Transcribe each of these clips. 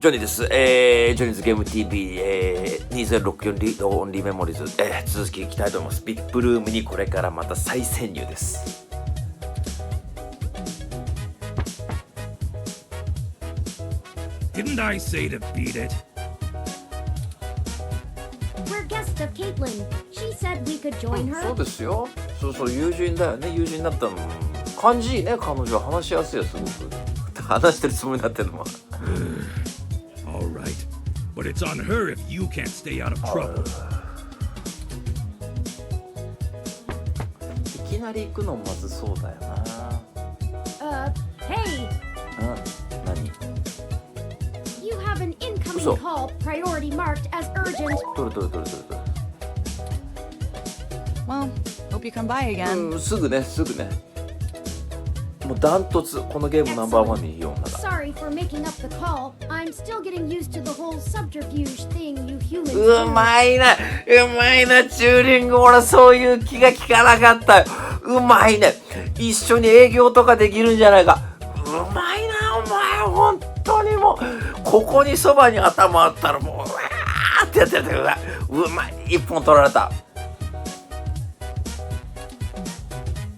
ジョニーです。ジョニーズゲーム TV、2064リードオンリーメモリーズ、続きいきたいと思います。VIPルームにこれからまた再潜入です。Didn't I say to beat it? We're guests of Caitlin. She said we could join her. そうですよ。そう友人だよね。友人になったの感じいいね。彼女は話しやすいよすごく。話してるつもりになってるのも。All right, but it's on her if you can't stay out of trouble. いきなり行くのまずそうだよな。Hey! 何 You have an incoming call, priority marked as urgent. 取る。Well, hope you come by again. すぐね。もうダントツこのゲームナンバーワンにいい女だ。Sorry for making up the call. I'm still getting used to the whole subterfuge thing you humans うまいなチューリング。俺そういう気が利かなかったよ。うまいね。一緒に営業とかできるんじゃないか。うまいなお前。本当にもうここにそばに頭あったらもううわーってやってるけどうまい。一本取られた。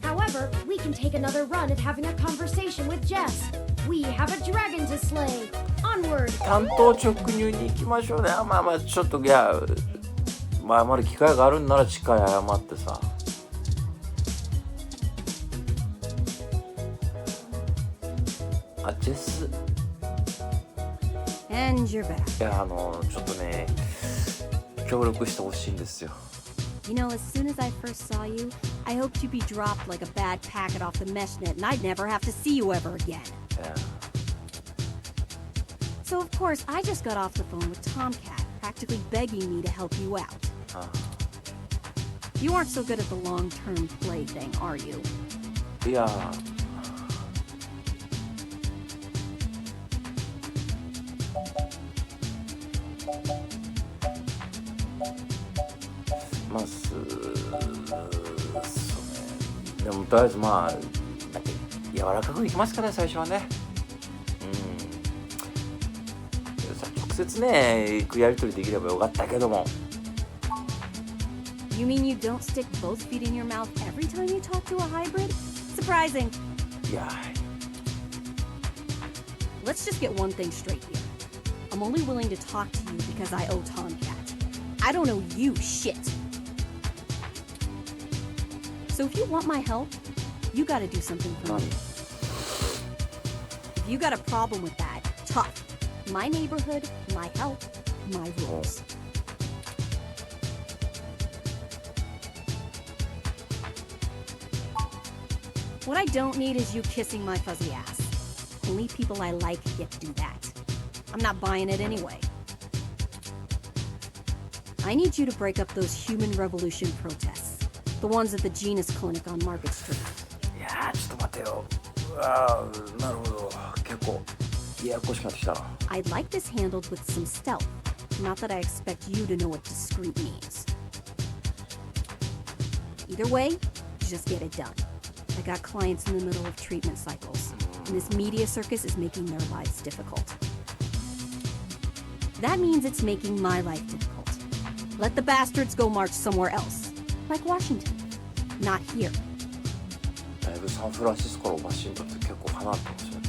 However, we can take another run at having a conversation with Jess. We have a dragon to slay. Onward. 担当直入に行きましょうね。まあちょっと謝る機会があるんならしっかり謝ってさ。ジェス。And you're back. いやちょっとね協力してほしいんですよ。You know, as soon as I first saw you, I hoped you'd be dropped like a bad packet off the mesh net and I'd never have to see you ever again. Yeah. So of course, I just got off the phone with Tomcat, practically begging me to help you out. You aren't so good at the long-term play thing, are you? いやでもとりあえず柔らかくいきますかね最初はね。直接ね行くやり取りできればよかったけども。You mean you don't stick both feet in your mouth every time you talk to a hybrid? Surprising. いや Let's just get one thing straight here. I'm only willing to talk to you because I owe Tomcat. I don't owe you shit. So if you want my help, you gotta do something for me. If you got a problem with that, tough. My neighborhood, my help, my rules. What I don't need is you kissing my fuzzy ass. Only people I like get to do that. I'm not buying it anyway. I need you to break up those human revolution protests. The ones at the Genus Clinic on Market Street. いやちょっと待てよ。なるほど。結構ややこしくなってきたな。I'd like this handled with some stealth. Not that I expect you to know what discreet means. Either way, just get it done. I got clients in the middle of treatment cycles, and this media circus is making their lives difficult. That means it's making my life difficult. Let the bastards go march somewhere else, like Washington. Not here. だいぶサンフランシスコのマシンだって結構離れてますよね。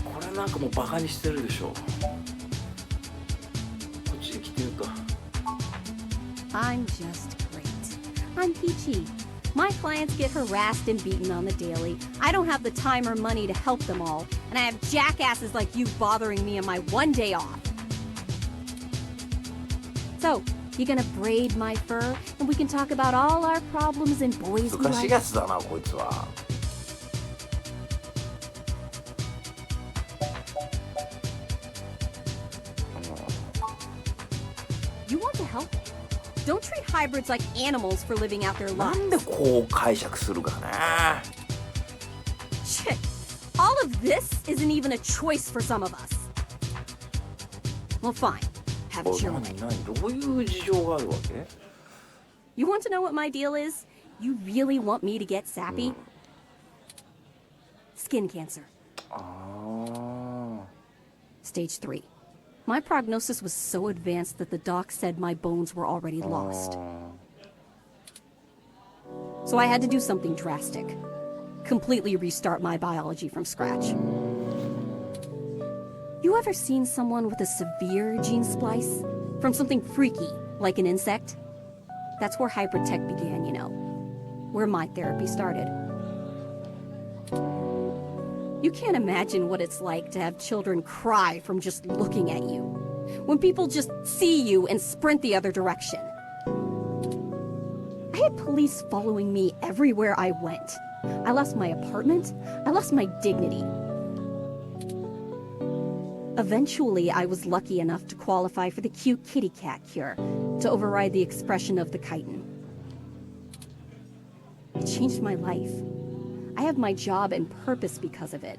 これなんかもうバカにしてるでしょ。こっちに来てると。I'm just great. I'm peachy. My clients get harassed and beaten on the daily. I don't have the time or money to help them all, and I have jackasses like you bothering me on my one day off. So, you gonna braid my fur, and we can talk about all our problems and boys we 難しい like? やつだなこいつは。You want to help? Don't treat hybrids like animals for living out their な lives. んでこう解釈するかね。Shit. All of this isn't even a choice for some of us. Well, fine. Have it your way. どういう事情があるわけ？ You want to know what my deal is? You really want me to get sappy? Skin cancer. あ Stage 3. My prognosis was so advanced that the doc said my bones were already あ lost. So I had to do something drastic. Completely restart my biology from scratch. You ever seen someone with a severe gene splice? From something freaky, like an insect? That's where hypertech began, you know. Where my therapy started. You can't imagine what it's like to have children cry from just looking at you. When people just see you and sprint the other direction. I had police following me everywhere I went. I lost my apartment. I lost my dignity. Eventually, I was lucky enough to qualify for the cute kitty cat cure to override the expression of the chitin. It changed my life. I have my job and purpose because of it.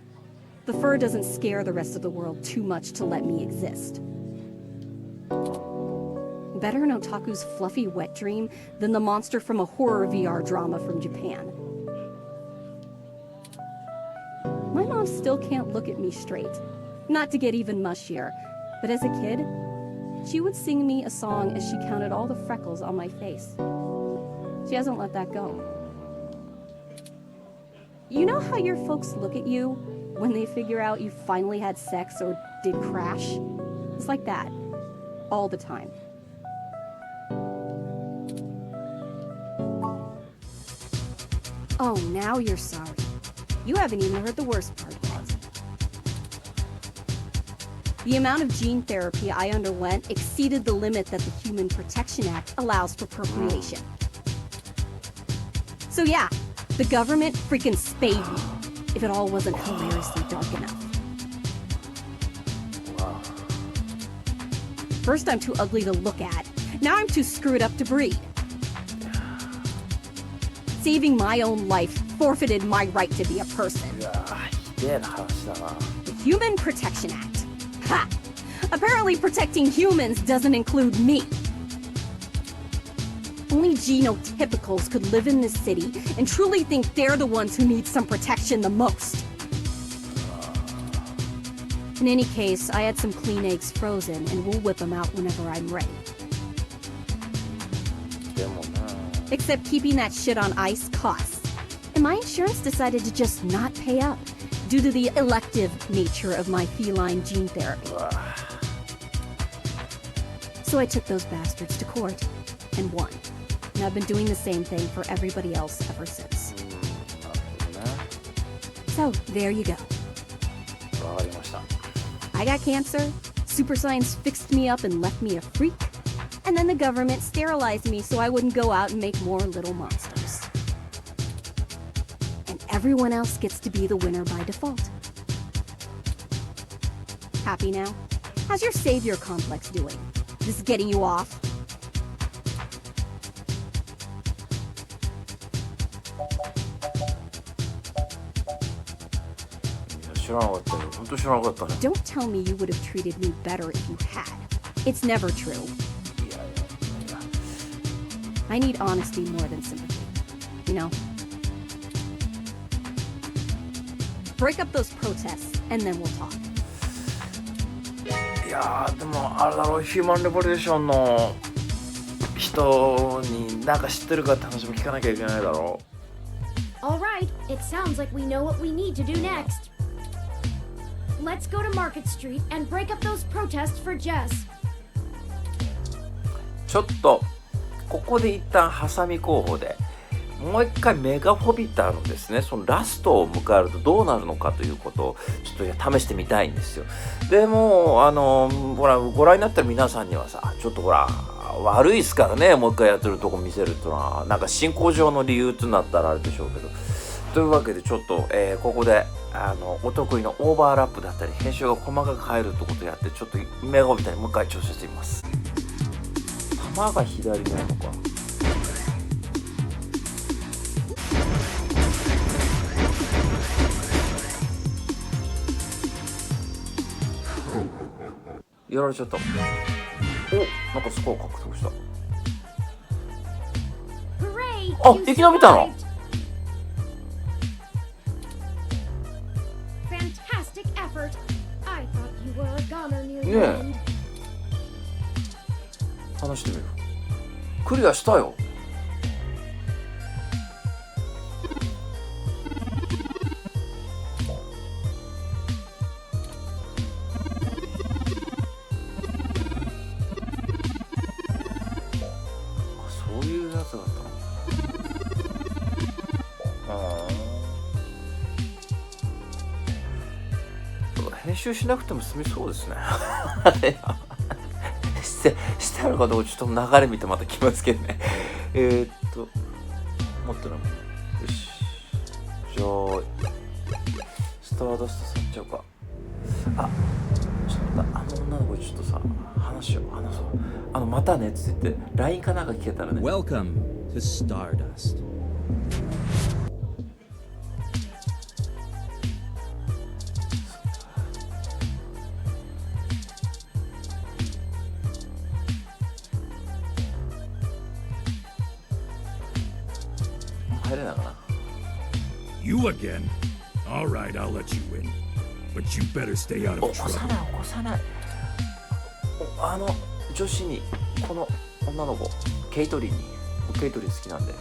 The fur doesn't scare the rest of the world too much to let me exist. Better an otaku's fluffy wet dream than the monster from a horror VR drama from Japan. My mom still can't look at me straight. Not to get even mushier, but as a kid, she would sing me a song as she counted all the freckles on my face. She hasn't let that go. You know how your folks look at you when they figure out you finally had sex or did crash? It's like that. All the time. Oh, now you're sorry. You haven't even heard the worst part yet. The amount of gene therapy I underwent exceeded the limit that the Human Protection Act allows for procreation. So yeah, the government freaking spayed me, if it all wasn't hilariously dark enough. First I'm too ugly to look at, now I'm too screwed up to breed. Saving my own life forfeited my right to be a person. いやー、ひでえな話だな。 The Human Protection Act. Ha! Apparently protecting humans doesn't include me. Only genotypicals could live in this city and truly think they're the ones who need some protection the most. In any case, I had some clean eggs frozen and we'll whip them out whenever I'm ready. でもな。 Except keeping that shit on ice costs. And my insurance decided to just not pay up due to the elective nature of my feline gene therapy. So I took those bastards to court and won. And I've been doing the same thing for everybody else ever since. So there you go. わかりました。 I got cancer, super science fixed me up and left me a freak, and then the government sterilized me so I wouldn't go out and make more little monsters. And everyone else gets to be the winner by default. Happy now? How's your savior complex doing? This is getting you off? 知らなかったよ。本当知らなかったね。 Don't tell me you would have treated me better if you had. It's never true. いやいやいや。 I need honesty more than sympathy. You know? Break up those protests, and then we'll talk. いやー、でもあれだろう、ヒューマンレボリューションの人になんか知ってるかって話も聞かなきゃいけないだろう。 Alright, it sounds like we know what we need to do next. Let's go to Market Street and break up those protests for Jess. ちょっとここで一旦ハサミ候補でもう一回メガフォビターのですね、そのラストを迎えるとどうなるのかということをちょっと試してみたいんですよ。でもほらご覧になってる皆さんにはさ、ちょっとほら悪いっすからね、もう一回やってるとこ見せるっていうのはなんか進行上の理由となったらあれでしょうけど、というわけでちょっと、ここでお得意のオーバーラップだったり編集が細かく入るってことをやって、ちょっとメガフォビターにもう一回調整してみます。玉が左なのか。やられちゃった。お、なんかスコア獲得した。あ、生き延びたの。 Fantastic effort. I thought you were a goner near the Yeah. end. 話してみる。クリアしたよ。そういうやつだったの。編集しなくても済みそうですね。してあるかどうかちょっと流れ見てまた来ますけどね。持ってないもん。よし。じゃあスターダストさっちゃうか。あ、ちょっと待った。あの女の子にちょっとさ話そう。またねっつって LINE かなんか聞けたらね。 Welcome to Stardust. 入れないかな。 You again? All right, I'll let you in. But you better stay out 起 of こさ trouble. ない起こさない。女子にこの女の子ケイトリン好きなんで。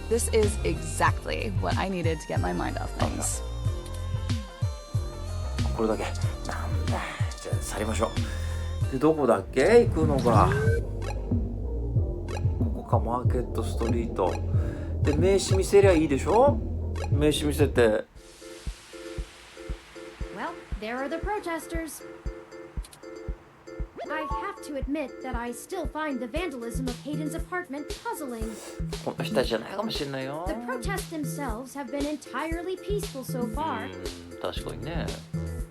This is exactly what I needed to get my mind off things. これだけなんだ。じゃあ去りましょう。でどこだっけ行くのが。ここか。マーケットストリートで名刺見せりゃいいでしょ。名刺見せて。 Well, there are the protesters. I have to admit that I still find the vandalism of Hayden's apartment puzzling. この人たちじゃないかもしれないよ。 The protests themselves have been entirely peaceful so far, 確かにね。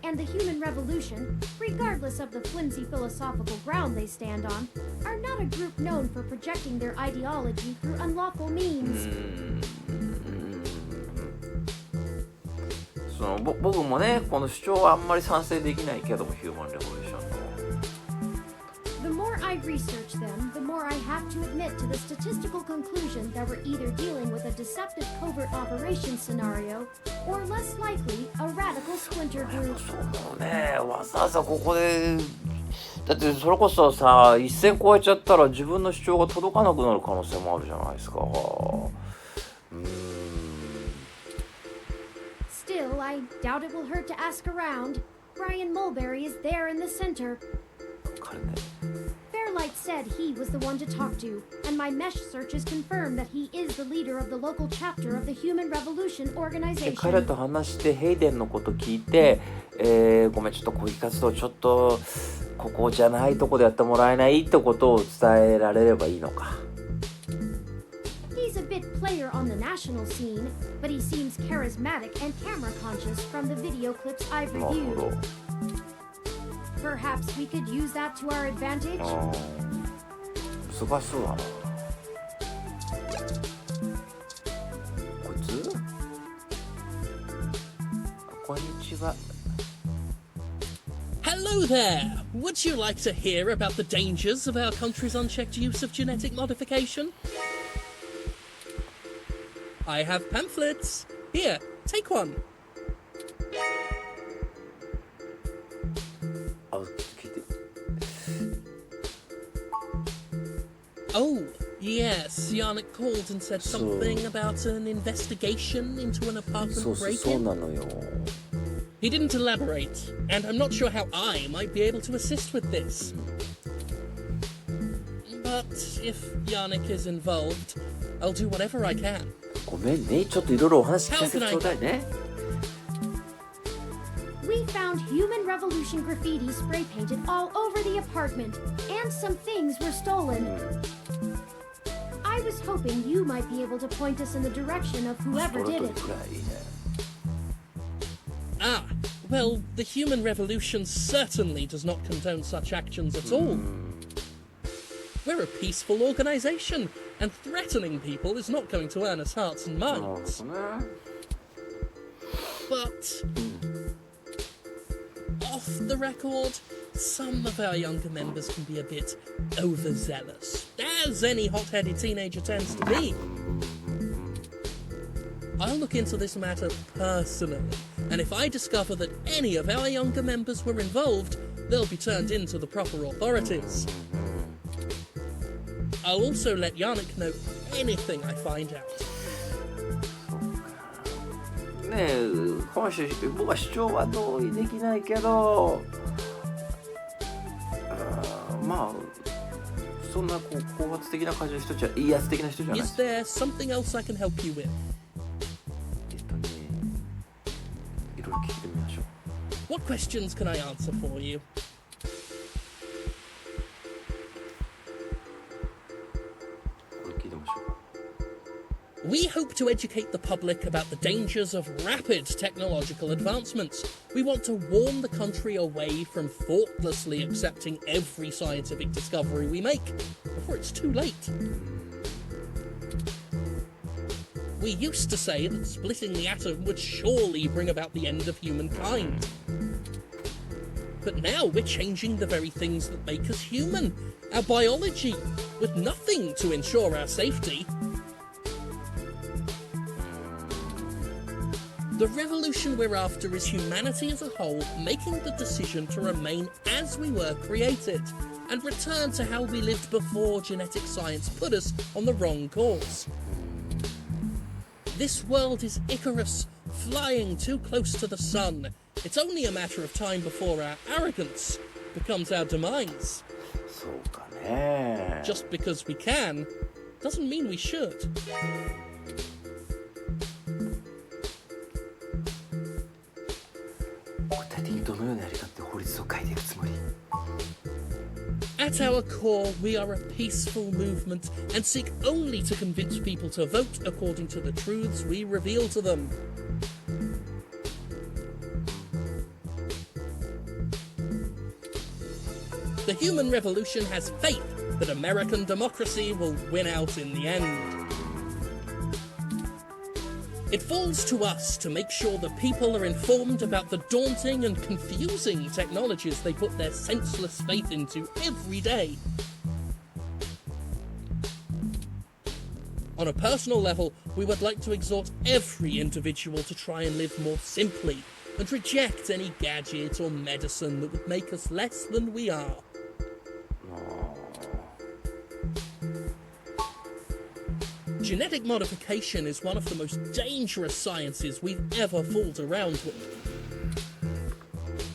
and the human revolution, regardless of the flimsy philosophical ground they stand on, are not a group known for projecting their ideology through unlawful means. 僕もねこの主張はあんまり賛成できないけどもヒューマンレボリューションの。 The more I research them, the more I have to admit to the statistical conclusion that we're either dealing with a deceptive covert operation scenario, or less likely, a radical splinter group. そうね、わざわざここでだってそれこそさ一線越えちゃったら自分の主張が届かなくなる可能性もあるじゃないですか。Still, I doubt it will hurt to ask around. Brian Mulberry is there in the center. 彼ね。 Fairlight said he was the one to talk to, and my mesh searches confirm that he is the leader of the local chapter of the Human Revolution で彼 organization. と話してヘイデンのこと聞いて、ごめんちょっと抗議活動ちょっとここじゃないとこでやってもらえないってことを伝えられればいいのか。 He's a bit player on the national scene, but he seems charismatic and camera conscious from the video clips I've なるほ reviewed. ど。 Perhaps we could use that to our advantage? 難しそうだな。こいつ？こんにちは。 Hello there! Would you like to hear about the dangers of our country's unchecked use of genetic modification? I have pamphlets. Here, take one. あ、聞いて。 Oh, yes, Yannick called and said something about an investigation into an そう apartment そう break-in. なのよ。 He didn't elaborate, and I'm not sure how I might be able to assist with this. But if Yannick is involved, I'll do whatever I can. ごめんね、ちょっといろいろお話聞かせてちょうだいね。 We found Human Revolution graffiti spray painted all over the apartment, and some things were stolen. I was hoping you might be able to point us in the direction of ス whoever トレー did ト it. にくらいいいね。 Ah, well, the human revolution certainly does not condone such actions at all. We're a peaceful organization, and threatening people is not going to earn us hearts and なるほ minds. どね。 But off the record, some of our younger members can be a bit overzealous. as any hot-headed teenager tends to be. I'll look into this matter personally, and if I discover that any of our younger members were involved, they'll be turned in to the proper authorities. I'll also let Yannick know anything I find out. ねえ、僕は主張は同意できないけど、まあそんな高圧的な感じの人じゃ、いいやつ的な人じゃない。 Is there something else I can help you with? いろいろ聞いてみましょう。 What questions can I answer for you? これ聞いてみましょう。 We hope to educate the public about the dangers of rapid technological advancements. We want to warn the country away from thoughtlessly accepting every scientific discovery we make before it's too late. We used to say that splitting the atom would surely bring about the end of humankind. But now we're changing the very things that make us human, our biology, with nothing to ensure our safety. The revolution we're after is humanity as a whole making the decision to remain as we were created and return to how we lived before genetic science put us on the wrong course. This world is Icarus, flying too close to the sun. It's only a matter of time before our arrogance becomes our demise. そうかね。 Just because we can doesn't mean we should. 具体的にどのようなやり方で法律を変えていくつもり？ At our core, we are a peaceful movement and seek only to convince people to vote according to the truths we reveal to them. The human revolution has faith that American democracy will win out in the end. It falls to us to make sure the people are informed about the daunting and confusing technologies they put their senseless faith into every day. On a personal level, we would like to exhort every individual to try and live more simply and reject any gadget or medicine that would make us less than we are. Genetic modification is one of the most dangerous sciences we've ever fooled around with.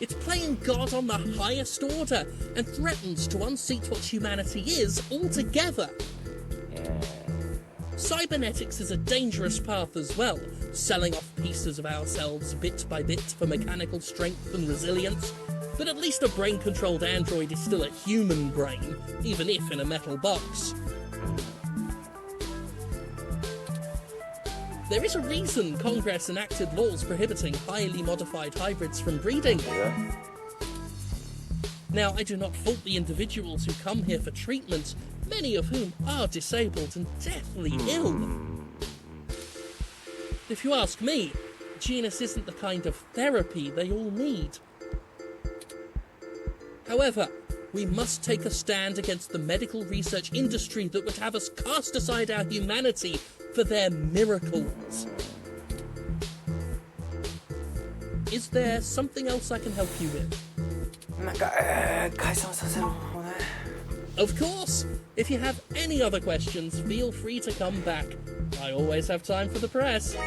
It's playing God on the highest order and threatens to unseat what humanity is altogether. Cybernetics is a dangerous path as well, selling off pieces of ourselves bit by bit for mechanical strength and resilience. But at least a brain-controlled android is still a human brain, even if in a metal box. There is a reason Congress enacted laws prohibiting highly modified hybrids from breeding. Now, I do not fault the individuals who come here for treatment, many of whom are disabled and deathly ill. If you ask me, genus isn't the kind of therapy they all need. However, we must take a stand against the medical research industry that would have us cast aside our humanity for their miracles. Is there something else I can help you with? なんか、解散させる方法ね。 Of course! If you have any other questions, feel free to come back. I always have time for the press.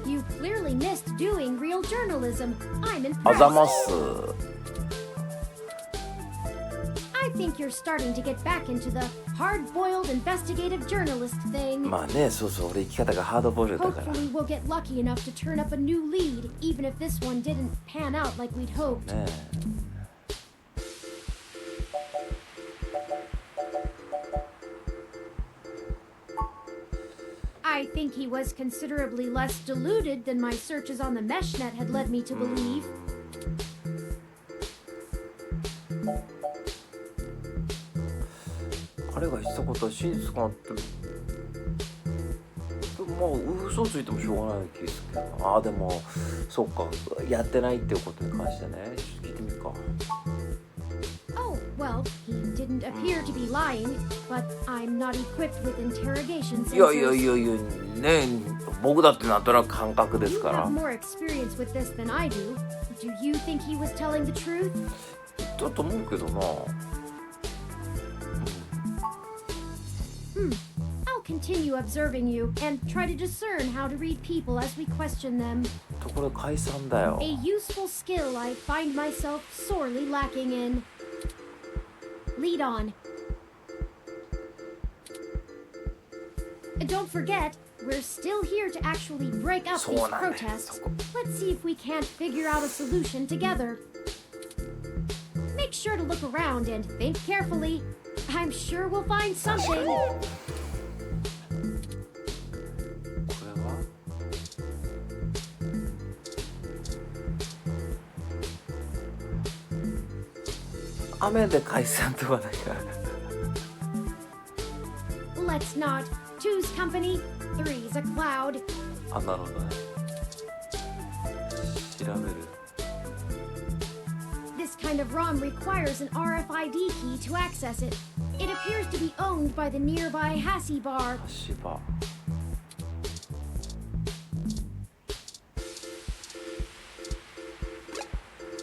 You clearly missed doing real journalism. I'm あざ impressed. ます。 I think you're starting to get back into the hard-boiled investigative journalist thing. まあね、そうそう、俺生き方がハードボイルドだから。 Hopefully we'll get lucky enough to turn up a new lead, even if this one didn't pan out like we'd hoped. ね I think he was considerably less deluded than my searches on the meshnet had led me to believe. 彼が言ってたことは真実かなって、まあ嘘ついてもしょうがない気がするけど、ああでもそうか、やってないっていうことに関してね、ちょっと聞いてみるか。didn't appear to be lying, but I'm not equipped with interrogation いやいや sensors. いやいやね、僕だってなんとなく感覚です You から have more experience with this than I do. Do you think he was telling the truth? だと思うけどな。 I'll continue observing you and try to discern how to read people as we question them. ところで解散だよ。 A useful skill I find myself sorely lacking in. Lead on. Don't forget, we're still here to actually break up そ these うなんだよ。 protests. そこ Let's see if we can't figure out a solution together. Make sure to look around and think carefully. I'm sure we'll find something. これは雨で解散とかないから。 Let's not. Two's company, three's a cloud. あ、なるほどね。調べる。 This kind of ROM requires an RFID key to access it. It appears to be owned by the nearby Hassie bar. 橋場。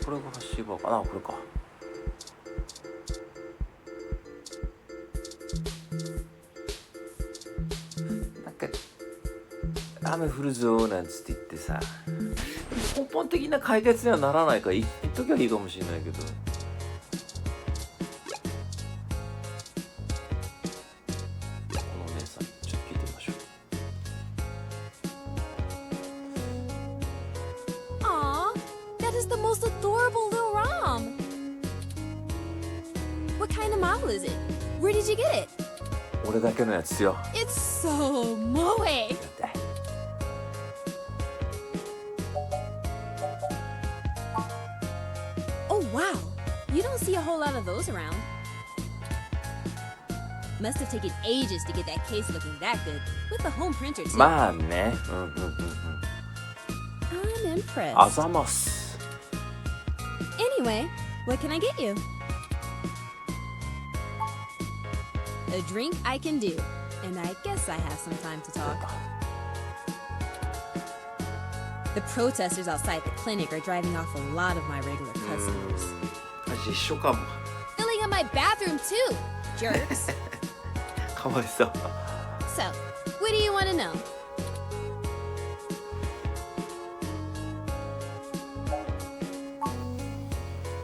これが橋場かな、これか。なんか雨降るぞなんつって言ってさ、根本的な解決にはならないから言っときゃいいかもしれないけど。このお姉さんちょっと聞いてみましょう。 Aw, that is the most adorable little ROM. What kind of model is it? Where did you get it? 俺だけのやつよ。 It's so moe. Oh wow, you don't see a whole lot of those around. Must have taken ages to get that case looking that good, with the home printer too. まあね。I'm impressed. あざます。 Anyway, what can I get you? A drink I can do, and I guess I have some time to talk. The protesters outside the clinic are driving off a lot of my regular customers. 味一緒かも。 Filling up my bathroom too, jerks. かわいそう。 So, what do you want to know?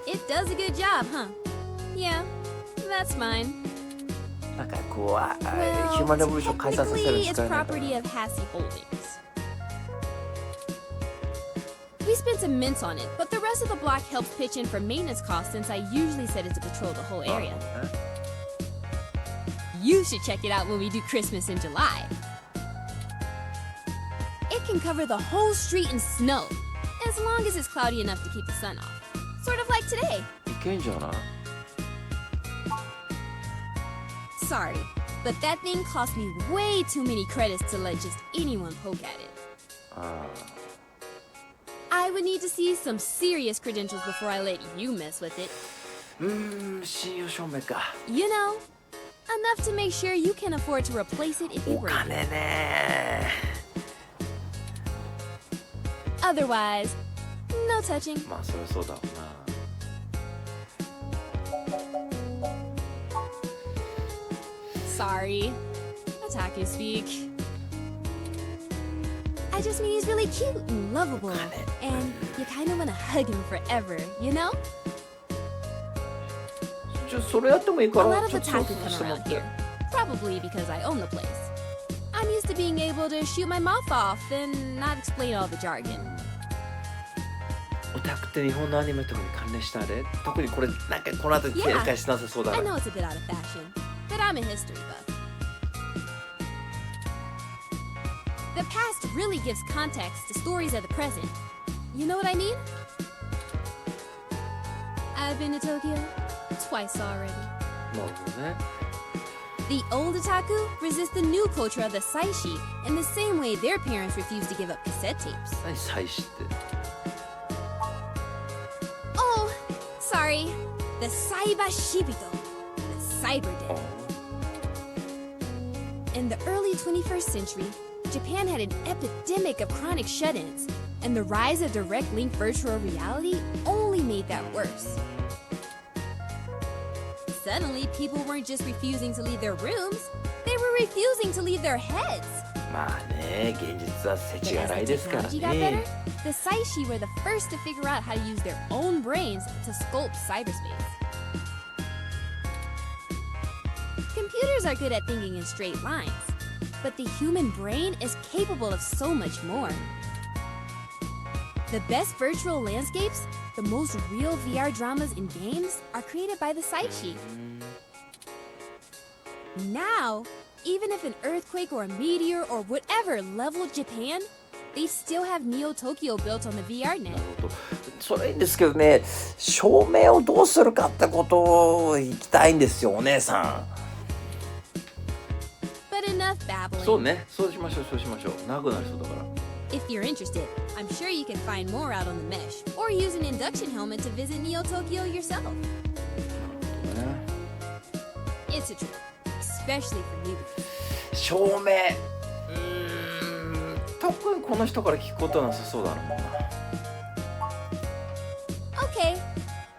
It does a good job, huh? Yeah, that's fine. なんかこう、ヒューマンレボリューション解散させる technically に it's 使えないか property な。 of Hassie Holdings. We spent some mints on it, but the rest of the block helps pitch in for maintenance costs since I usually set it to patrol the whole area. You should check it out when we do Christmas in July. It can cover the whole street in snow, as long as it's cloudy enough to keep the sun off. Sort of like today. いけんじゃない？ Sorry, but that thing cost me way too many credits to let just anyone poke at it. あ I would need to see some serious credentials before I let you mess with it. 信用証明か。 You know, enough to make sure you can afford to replace it if you お break 金 it. ね。 Otherwise, no touching. まあそりゃそうだろうな。 Sorry. Otaku speak. I just mean he's really cute and lovable. And you kind of want to hug him forever, you know? それやってもいいか A ら lot ちょ of っと otaku さ come せてもら around って here. Probably because I own the place. I'm used to being able to shoot my mouth off and not explain all the jargon. オタクって日本のアニメとかに関連したあれ特にこれなんかこの後に警戒しなさそうだ I ね know it's a bit out of fashion, but I'm a history buff. The past really gives context to stories of the present. You know what I mean? I've been to Tokyo twice already. なるほどね The old otaku resist the new culture of the saishi in the same way their parents refuse to give up cassette tapes. 何祭祀って Oh, sorry. The Saiba Shibito. The cyber debt. In the early 21st century, Japan had an epidemic of chronic shut-ins, and the rise of direct link virtual reality only made that worse. Suddenly, people weren't just refusing to leave their rooms, they were refusing to leave their heads. まあね、現実は世知 But 辛い as the ですから technology got better, ね。 the Saishi were the first to figure out how to use their own brains to sculpt cyberspace. Computers are good at thinking in straight lines, but the human brain is capable of so much more. The best virtual landscapes, the most real VR dramas in games, are created by the Saishi. Now, even if an earthquake or a meteor or whatever leveled Japan, they still have Neo Tokyo built on the VR net. それいいんですけどね、照明をどうするかってことを聞きたいんですよ、お姉さん。But enough babbling. そうね、そうしましょう、そうしましょう。長くなりそうだから。If you're interested, I'm sure you can find more out on the mesh, or use an induction helmet to visit Neo Tokyo yourself. It's a trip, especially for newbies. 照明、特にこの人から聞くことはなさそうだな。Okay,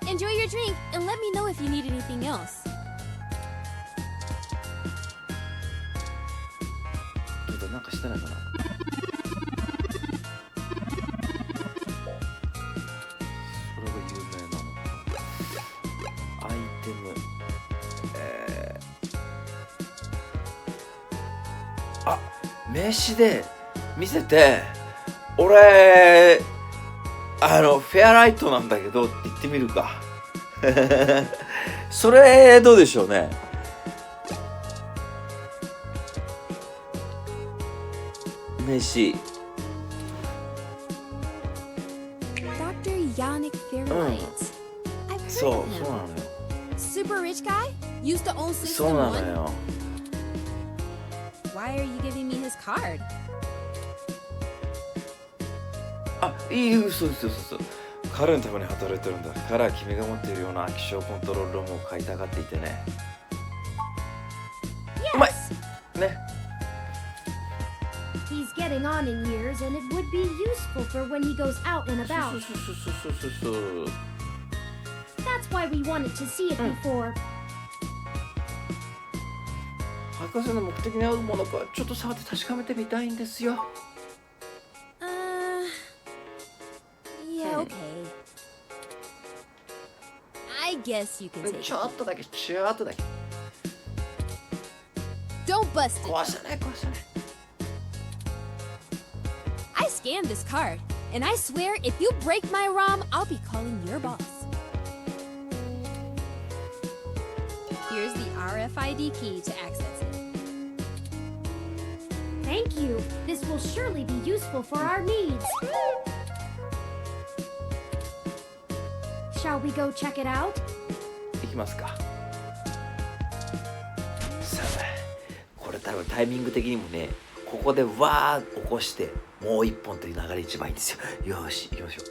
enjoy your drink and let me know if you need anything else. ちょっとなんかしてないかな。それが有名なのかな。アイテム、あ、名刺で見せて、俺フェアライトなんだけどって言ってみるか。それどうでしょうね。名刺。Dr. Yannick Fairlight. I've heard そう、 of そう him. なのよ。 Super rich guy? Used to own そう System なの One? よ。 Why are you giving me his card? あ、いい、そうそうそうそう。彼のために働いてるんだ。彼は君が持っているような気象コントロールロームを買いたがっていてね。うまい Yes! ね。He's getting on in years, and it would be useful for when he goes out and そう about. そうそうそうそう。 That's why we wanted to see it before. 博士の目的に合うものかちょっと触って確かめてみたいんですよ。Yeah, okay. I guess you can take ちょ it. っとだけ、ちょっとだけ。 Don't bust it. 壊したね、壊したね。I scanned this card, and I swear if you break my ROM, I'll be calling your boss. Here's the RFID key to access it. Thank you. This will surely be useful for our needs. Shall we go check it out? いきますか。さあ、これ多分タイミング的にもね、ここでわー起こしてもう一本という流れ一番いいんですよ。よし、行きましょう。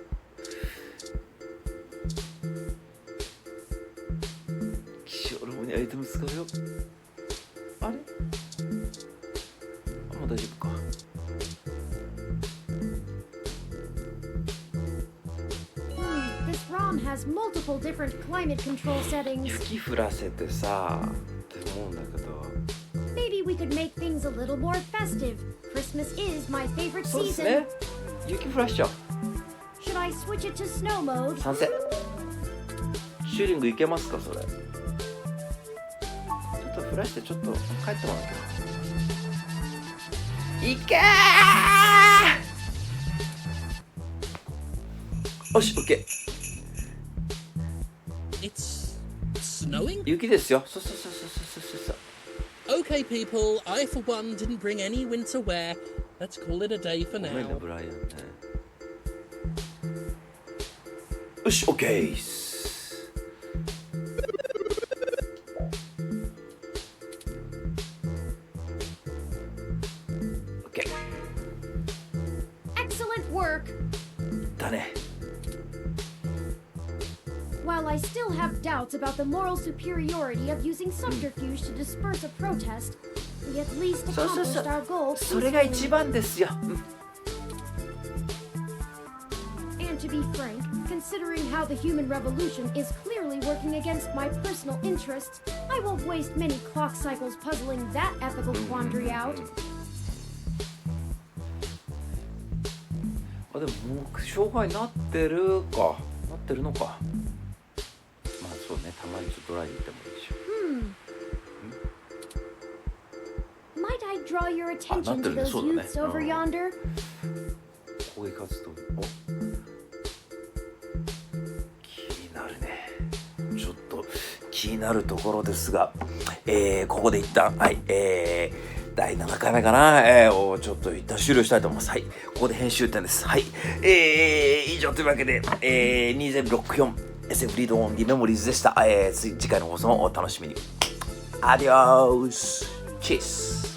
気象ロームにアイテム使うよ。あれ？もう大丈夫か。This ROM has multiple different climate control settings. 雪降らせてさって思うんだけど。Maybe we could make things a little more festive. Christmas is my favorite そうです season. ね。雪降らしちゃう。 Should I switch it to snow mode? 賛成。シューリングいけますかそれ。ちょっと降らしてちょっと帰ってもらうけど。いけー。よし、オッケー。It's snowing? 雪ですよ。そうそうそうそうそうそうそう。Okay, people, I for one didn't bring any winter wear. Let's call it a day for ごめんね now. ブライアンね。よし、オッケーっす。オッケー。 Excellent work. だね。 While I still still have doubts about the moral superiority of using subterfuge to disperse a protest, we at least そうそう accomplished our そ goal う。それが一 peacefully. 番ですよ。And to be frank, considering how the human revolution is clearly working against my personal interests, I won't waste many clock cycles puzzling that ethical quandary out. あ、でも目標がなってるか。なってるのか。まあそうね、たまにちょっとドライに行ってもいいでしょ。Might I draw your attention to those youths over yonder? 攻撃活動。お、気になるね。ちょっと気になるところですが、ここで一旦、はい、第7回目かな、をちょっと一旦終了したいと思います。はい、ここで編集点です。はい、以上というわけで、2064 SF リードオンリーメモリーズでした。次回の放送もお楽しみに。アディオース。チース。